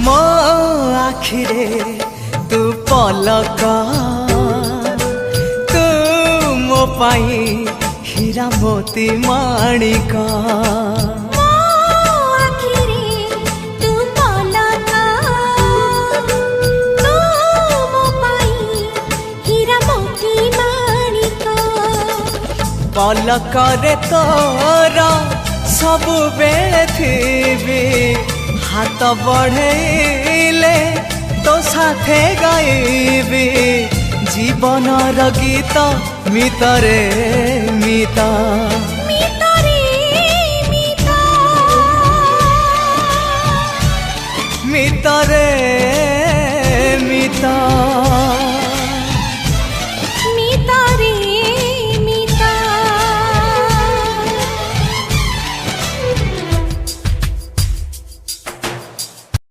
मो आखिरे तू पलक तू मो पाई हीरा मोती माणिक पलक रे तोरा सब बेले थी हाथ बढ़ेले तो साथे गाइबी जीवनर गीत मितरे मिता मितरे मिता